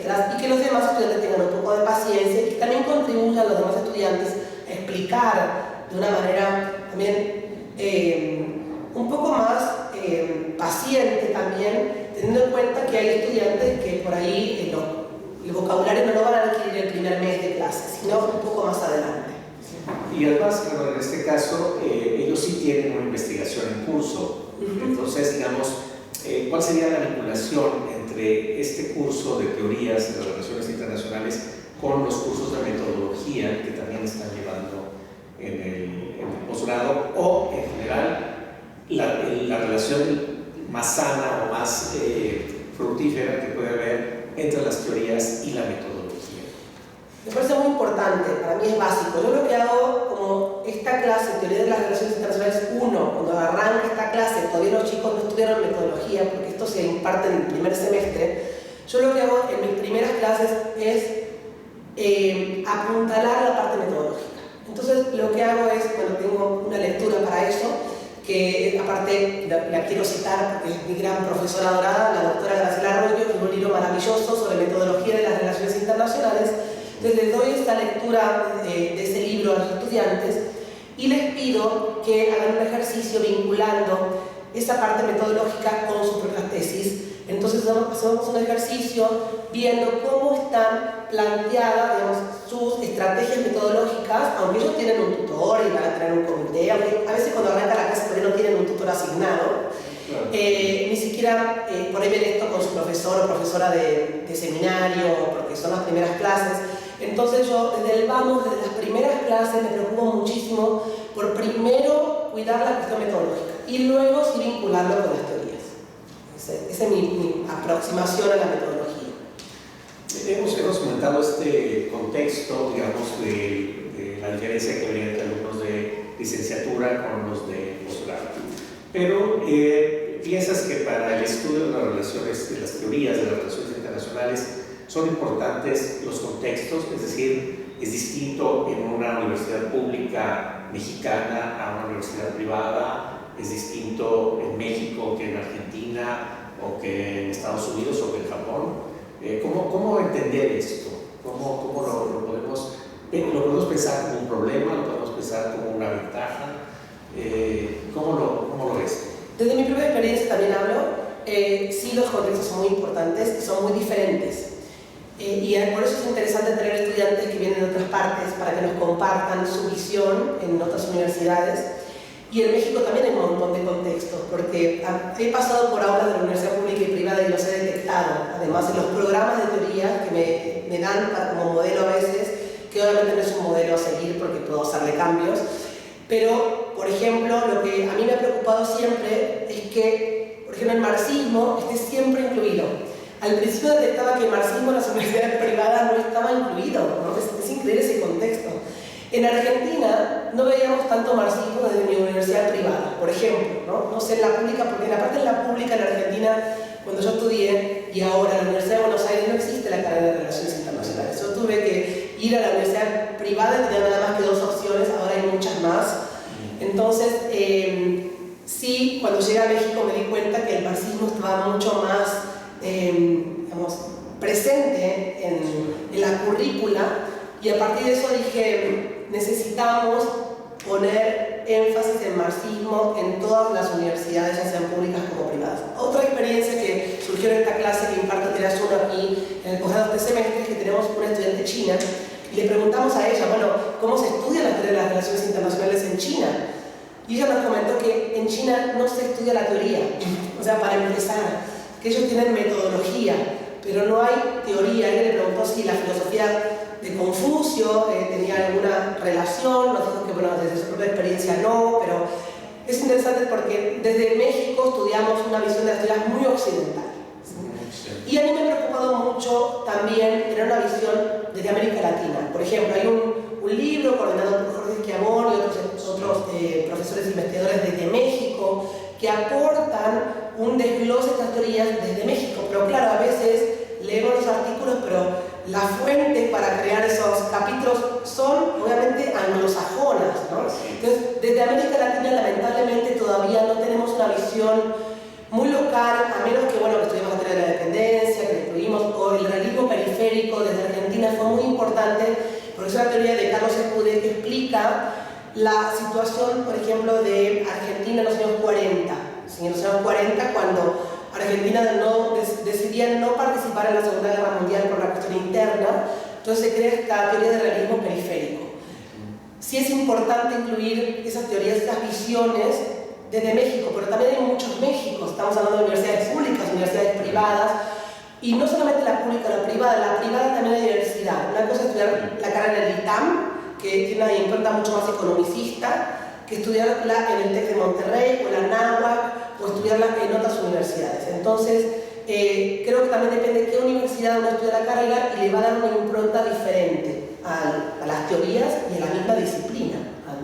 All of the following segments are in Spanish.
extras y que los demás estudiantes tengan un poco de paciencia y que también contribuyan los demás estudiantes a explicar de una manera también un poco más paciente también, teniendo en cuenta que hay estudiantes que por ahí el vocabulario no lo van a adquirir el primer mes de clase, sino un poco más adelante. Y además, bueno, en este caso, ellos sí tienen una investigación en curso. Entonces, digamos, ¿cuál sería la vinculación entre este curso de teorías de las relaciones internacionales con los cursos de metodología que también están llevando en el posgrado, o en general la relación más sana o más fructífera que puede haber entre las teorías y la metodología? Me parece muy importante, para mí es básico. Yo lo que hago, como esta clase, Teoría de las Relaciones Internacionales 1, cuando arranca esta clase, todavía los chicos no estudiaron metodología, porque esto se imparte en el primer semestre, yo lo que hago en mis primeras clases es apuntalar la parte metodológica. Entonces lo que hago es, bueno, tengo una lectura para eso, que aparte la quiero citar porque es mi gran profesora dorada, la doctora Graciela Arroyo, que es un libro maravilloso sobre metodología de las relaciones internacionales. Entonces les doy esta lectura de ese libro a los estudiantes y les pido que hagan un ejercicio vinculando esa parte metodológica con sus propias tesis. Entonces hacemos un ejercicio viendo cómo están planteadas, digamos, sus estrategias metodológicas, aunque ellos tienen un tutor y van a tener un comité, aunque a veces cuando arranca la clase todavía no tienen un tutor asignado, ni siquiera por ahí ven esto con su profesor o profesora de seminario, porque son las primeras clases. Entonces yo desde las primeras clases me preocupo muchísimo por primero cuidar la cuestión metodológica y luego sí vincularlo con las teorías. Esa es mi aproximación a la metodología. Hemos comentado este contexto, digamos, de la diferencia que habría entre alumnos de licenciatura con los de posgrado. Pero ¿piensas que para el estudio de las relaciones, de las teorías de las relaciones internacionales, son importantes los contextos? Es decir, ¿es distinto en una universidad pública mexicana a una universidad privada? ¿Es distinto en México que en Argentina, o que en Estados Unidos, o que en Japón? ¿Cómo entender esto? ¿Cómo lo podemos pensar como un problema? ¿Lo podemos pensar como una ventaja? ¿Cómo lo ves? Desde mi propia experiencia también hablo, sí, los contextos son muy importantes y son muy diferentes. Y por eso es interesante tener estudiantes que vienen de otras partes para que nos compartan su visión en otras universidades. Y en México también hay un montón de contextos, porque he pasado por aulas de la universidad pública y privada y los he detectado. Además, en los programas de teoría que me dan como modelo a veces, que obviamente no es un modelo a seguir porque puedo hacerle cambios, pero, por ejemplo, lo que a mí me ha preocupado siempre es que, por ejemplo, el marxismo esté siempre incluido. Al principio detectaba que el marxismo en las universidades privadas no estaba incluido, ¿no? Es increíble ese contexto. En Argentina no veíamos tanto marxismo desde mi universidad privada, por ejemplo, no sé en la pública, porque la parte de la pública en Argentina, cuando yo estudié, y ahora en la Universidad de Buenos Aires no existe la carrera de Relaciones Internacionales. Yo tuve que ir a la universidad privada y tenía nada más que 2 opciones, ahora hay muchas más. Entonces, sí, cuando llegué a México me di cuenta que el marxismo estaba mucho más digamos, presente en la currícula, y a partir de eso dije, necesitamos poner énfasis en marxismo en todas las universidades, ya sean públicas como privadas. Otra experiencia que surgió en esta clase que imparto Teoría 1 aquí en el posgrado de este semestre es que tenemos una estudiante china y le preguntamos a ella, bueno, ¿cómo se estudia la teoría de las relaciones internacionales en China? Y ella nos comentó que en China no se estudia la teoría, o sea, para empezar, que ellos tienen metodología, pero no hay teoría. Ella le preguntó si la filosofía de Confucio tenía alguna relación, nos dijo que bueno, desde su propia experiencia no, pero es interesante porque desde México estudiamos una visión de las teorías muy occidental. Y a mí me ha preocupado mucho también tener una visión desde América Latina. Por ejemplo, hay un libro coordinado por Jorge Schiavone y otros profesores investigadores desde México que aportan un desglose de estas teorías desde México, pero claro, a veces leemos los artículos, pero las fuentes para crear esos capítulos son obviamente anglosajonas, ¿no? Entonces, desde América Latina lamentablemente todavía no tenemos una visión muy local, a menos que, bueno, que estudiemos la teoría de la dependencia, que incluimos, o el realismo periférico porque es una teoría de Carlos Escudé que explica la situación, por ejemplo, de Argentina en los años 40. En los años 40, cuando Argentina decidía no participar en la Segunda Guerra Mundial por la cuestión interna, entonces se crea esta teoría de realismo periférico. Sí es importante incluir esas teorías, esas visiones desde México, pero también hay muchos Méxicos. Estamos hablando de universidades públicas, universidades privadas, y no solamente la pública o la privada también hay diversidad. Una cosa es estudiar la carrera en el ITAM, que tiene una impronta mucho más economicista, que estudiarla en el TEC de Monterrey o la NAHUAC, o estudiarla en otras universidades. Entonces, creo que también depende de qué universidad uno estudia la carrera y le va a dar una impronta diferente a las teorías y a la misma disciplina,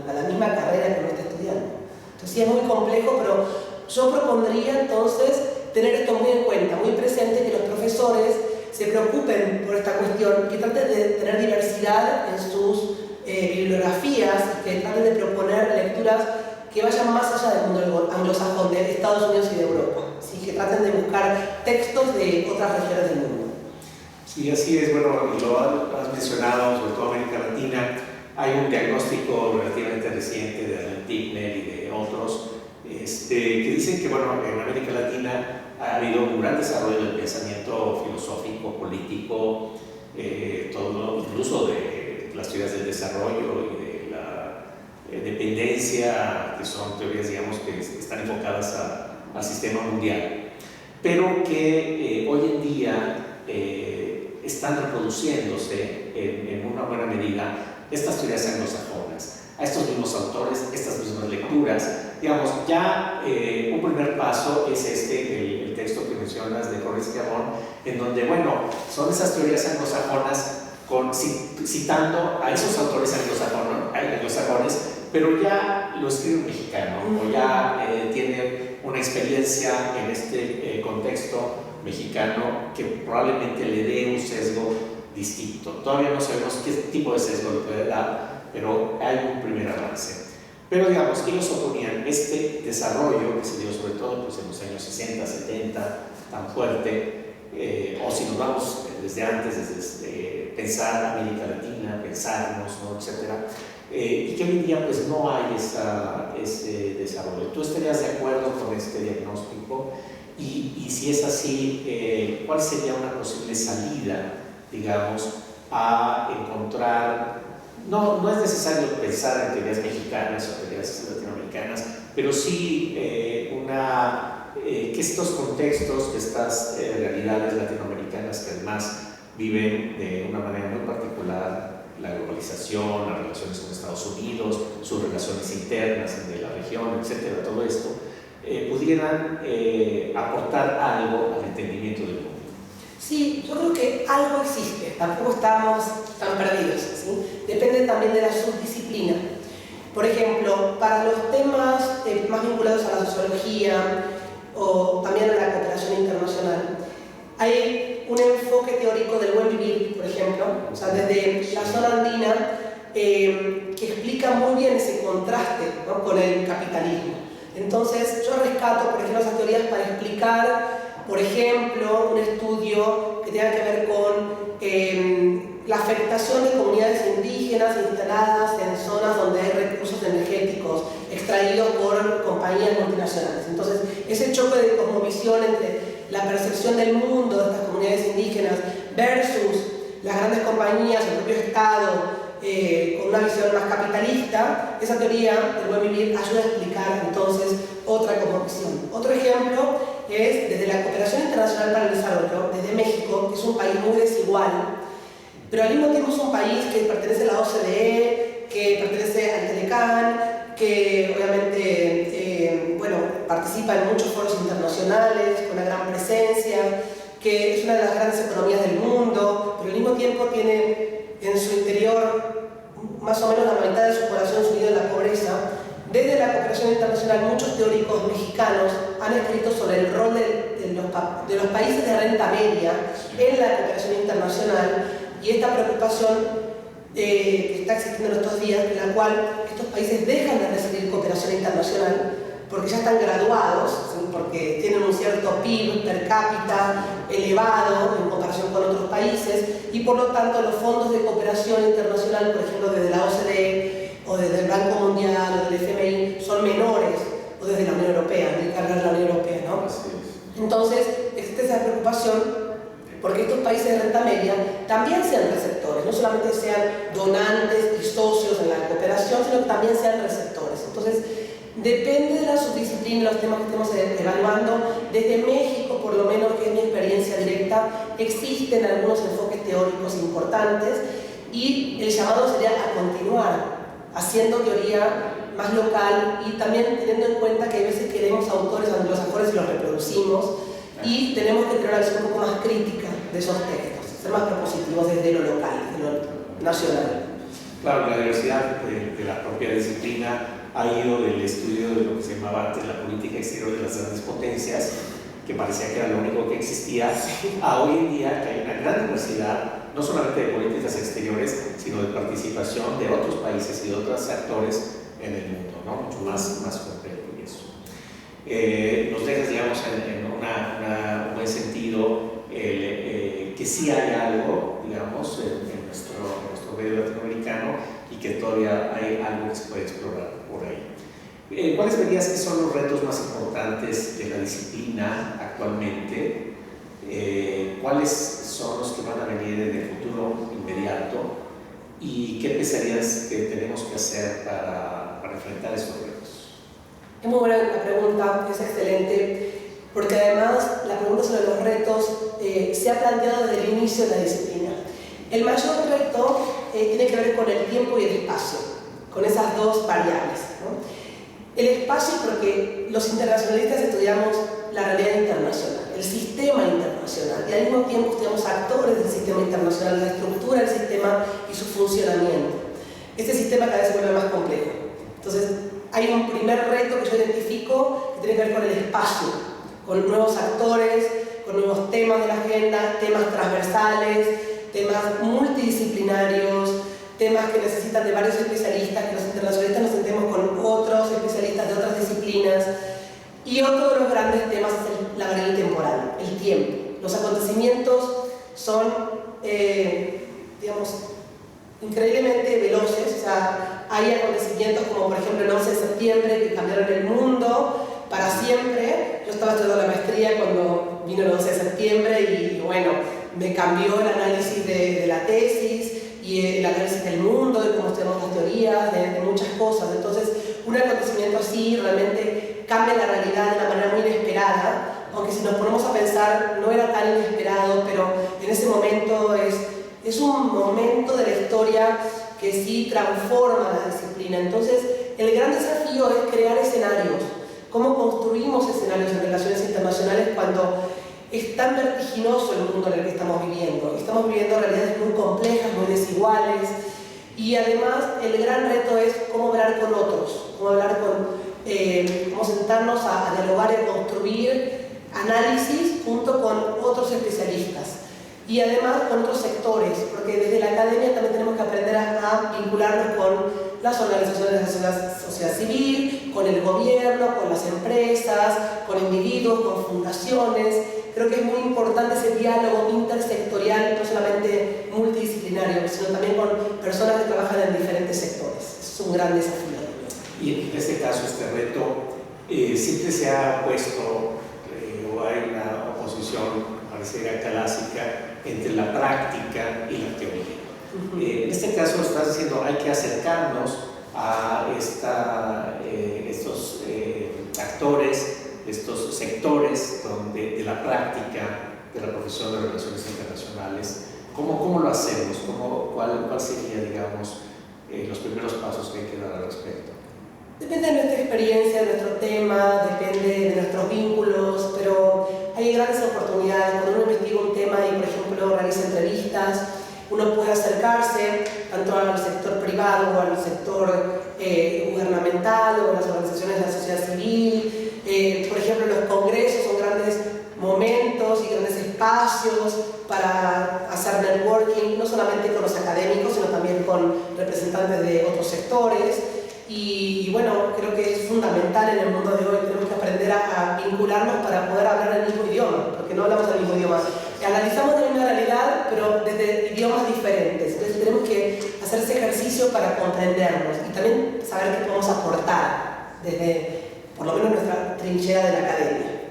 a la misma carrera que uno está estudiando. Entonces sí es muy complejo, pero yo propondría entonces tener esto muy en cuenta, muy presente, que los profesores se preocupen por esta cuestión, que traten de tener diversidad en sus bibliografías, que traten de proponer lecturas que vayan más allá del mundo anglosajón, de Estados Unidos y de Europa, ¿sí? Que traten de buscar textos de otras regiones del mundo. Sí, así es. Bueno, lo has mencionado, sobre todo América Latina. Hay un diagnóstico relativamente reciente de Alan Tickner y de otros que dicen que, bueno, en América Latina ha habido un gran desarrollo del pensamiento filosófico, político, todo, incluso de las teorías del desarrollo y de la dependencia, que son teorías, digamos, que están enfocadas al sistema mundial, pero que hoy en día están reproduciéndose en una buena medida estas teorías anglosajonas, a estos mismos autores, estas mismas lecturas. Digamos, ya un primer paso es el texto que mencionas de Jorge Schiavone, en donde, bueno, son esas teorías anglosajonas citando a esos autores anglosajones, pero ya lo escribe un mexicano, o ya tiene una experiencia en este contexto mexicano que probablemente le dé un sesgo distinto. Todavía no sabemos qué tipo de sesgo le puede dar, pero hay un primer avance. Pero digamos, ellos oponían este desarrollo que se dio sobre todo pues, en los años 60, 70, tan fuerte, o si nos vamos desde antes, desde pensar América Latina, pensarnos, ¿no? Etcétera, y que hoy en día pues no hay ese desarrollo. ¿Tú estarías de acuerdo con este diagnóstico? Y si es así, ¿cuál sería una posible salida, digamos, a encontrar? No es necesario pensar en teorías mexicanas o teorías latinoamericanas, pero sí que estos contextos, estas realidades latinoamericanas que además viven de una manera muy particular la globalización, las relaciones con Estados Unidos, sus relaciones internas de la región, etcétera, todo esto, pudieran aportar algo al entendimiento del mundo. Sí, yo creo que algo existe, tampoco estamos tan perdidos, ¿sí? Depende también de la subdisciplina. Por ejemplo, para los temas más vinculados a la sociología o también a la cooperación internacional, hay un enfoque teórico del buen vivir, por ejemplo, o sea, desde la zona andina, que explica muy bien ese contraste, ¿no? Con el capitalismo. Entonces, yo rescato, por ejemplo, esas teorías para explicar, por ejemplo, un estudio que tenga que ver con la afectación de comunidades indígenas instaladas en zonas donde hay recursos energéticos extraídos por compañías multinacionales. Entonces, ese choque de cosmovisión entre la percepción del mundo de estas comunidades indígenas versus las grandes compañías, el propio Estado, con una visión más capitalista, esa teoría del buen vivir ayuda a explicar entonces otra cosmovisión. Otro ejemplo es desde la cooperación internacional para el desarrollo, desde México, que es un país muy desigual, pero al mismo tiempo es un país que pertenece a la OCDE, que pertenece al Telecán, que obviamente participa en muchos foros internacionales, con una gran presencia, que es una de las grandes economías del mundo, pero al mismo tiempo tiene en su interior más o menos la mitad de su población sumida en la pobreza. Desde la cooperación internacional, muchos teóricos mexicanos han escrito sobre el rol de los países de renta media en la cooperación internacional y esta preocupación que está existiendo en estos días, en la cual estos países dejan de recibir cooperación internacional porque ya están graduados, ¿sí? Porque tienen un cierto PIB per cápita elevado en comparación con otros países, y por lo tanto los fondos de cooperación internacional, por ejemplo desde la OCDE o desde el Banco Mundial o del FMI, son menores, o desde la Unión Europea, del cargo de la Unión Europea, ¿no? Entonces existe esa preocupación porque estos países de renta media también sean receptores, no solamente sean donantes y socios en la cooperación, sino que también sean receptores. Entonces, depende de la subdisciplina, los temas que estemos evaluando. Desde México, por lo menos, que es mi experiencia directa, existen algunos enfoques teóricos importantes y el llamado sería a continuar haciendo teoría más local y también teniendo en cuenta que a veces queremos autores anglosajores y los reproducimos y tenemos que tener una visión un poco más crítica de esos textos, ser más propositivos desde lo local, desde lo nacional. Claro, la diversidad de la propia disciplina ha ido del estudio de lo que se llamaba antes la política exterior de las grandes potencias, que parecía que era lo único que existía, a hoy en día que hay una gran diversidad, no solamente de políticas exteriores, sino de participación de otros países y de otros actores en el mundo, ¿no? Mucho más completo y eso. Nos dejas, digamos, en un buen sentido que sí hay algo, digamos, en nuestro medio latinoamericano y que todavía hay algo que se puede explorar por ahí. ¿Cuáles verías que son los retos más importantes de la disciplina actualmente? ¿Cuáles son los que van a venir en el futuro inmediato? ¿Y qué pensarías que tenemos que hacer para enfrentar esos retos? Es muy buena la pregunta, es excelente, porque además la pregunta sobre los retos se ha planteado desde el inicio de la disciplina. El mayor reto tiene que ver con el tiempo y el espacio, con esas dos variables, ¿no? El espacio porque los internacionalistas estudiamos la realidad internacional, el sistema internacional, y al mismo tiempo estudiamos actores del sistema internacional, la estructura del sistema y su funcionamiento. Este sistema cada vez se vuelve más complejo. Entonces, hay un primer reto que yo identifico que tiene que ver con el espacio, con nuevos actores, con nuevos temas de la agenda, temas transversales, temas multidisciplinarios, temas que necesitan de varios especialistas, que los internacionalistas nos sentemos con otros especialistas de otras disciplinas. Y otro de los grandes temas es la variable temporal, el tiempo. Los acontecimientos son, digamos, increíblemente veloces. O sea, hay acontecimientos como, por ejemplo, el 11 de septiembre que cambiaron el mundo para siempre. Yo estaba estudiando la maestría cuando vino el 11 de septiembre y, bueno, me cambió el análisis de la tesis y el análisis del mundo, de cómo estudiamos las teorías, de muchas cosas. Entonces, un acontecimiento así realmente cambia la realidad de una manera muy inesperada, aunque si nos ponemos a pensar no era tan inesperado, pero en ese momento es un momento de la historia que sí transforma la disciplina. Entonces, el gran desafío es crear escenarios. ¿Cómo construimos escenarios en relaciones internacionales cuando es tan vertiginoso el mundo en el que estamos viviendo? Estamos viviendo realidades muy complejas, muy desiguales, y además el gran reto es cómo hablar con otros, cómo sentarnos a dialogar y a construir análisis junto con otros especialistas y además con otros sectores, porque desde la academia también tenemos que aprender a vincularnos con las organizaciones de la sociedad civil, con el gobierno, con las empresas, con individuos, con fundaciones. Creo que es muy importante ese diálogo intersectorial, no solamente multidisciplinario, sino también con personas que trabajan en diferentes sectores. Es un gran desafío. Y en este caso, este reto, siempre se ha puesto, o hay una oposición, pareciera clásica, entre la práctica y la teoría. En este caso estás diciendo hay que acercarnos a estos actores, estos sectores de la práctica de la profesión de Relaciones Internacionales. ¿Cómo lo hacemos? ¿Cuál sería, digamos, los primeros pasos que hay que dar al respecto? Depende de nuestra experiencia, de nuestro tema, depende de nuestros vínculos, pero hay grandes oportunidades. Cuando uno investiga un tema y, por ejemplo, realiza entrevistas, uno puede acercarse tanto al sector privado o al sector gubernamental o a las organizaciones de la sociedad civil. Por ejemplo, los congresos son grandes momentos y grandes espacios para hacer networking, no solamente con los académicos, sino también con representantes de otros sectores. Y bueno, creo que es fundamental en el mundo de hoy. Tenemos que aprender a vincularnos para poder hablar el mismo idioma, porque no hablamos el mismo idioma. analizamos la misma realidad, pero desde idiomas diferentes. Entonces tenemos que hacer ese ejercicio para comprendernos y también saber qué podemos aportar desde, por lo menos, nuestra trinchera de la academia.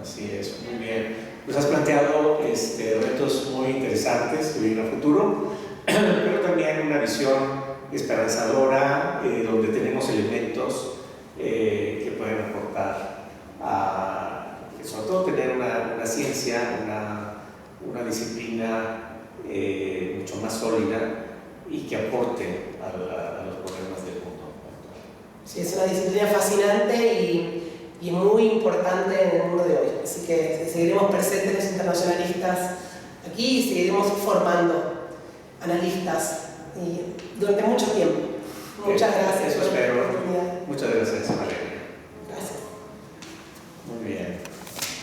Así es, muy bien. Nos has planteado retos muy interesantes que vienen a futuro, pero también una visión esperanzadora, donde tenemos elementos que pueden aportar a, sobre todo, tener una ciencia, una disciplina mucho más sólida y que aporte a los problemas del mundo. Sí, es una disciplina fascinante y muy importante en el mundo de hoy. Así que seguiremos presentes los internacionalistas aquí y seguiremos formando analistas durante mucho tiempo. Muchas gracias. Eso espero. Muchas gracias, Valeria. Gracias. Muy bien.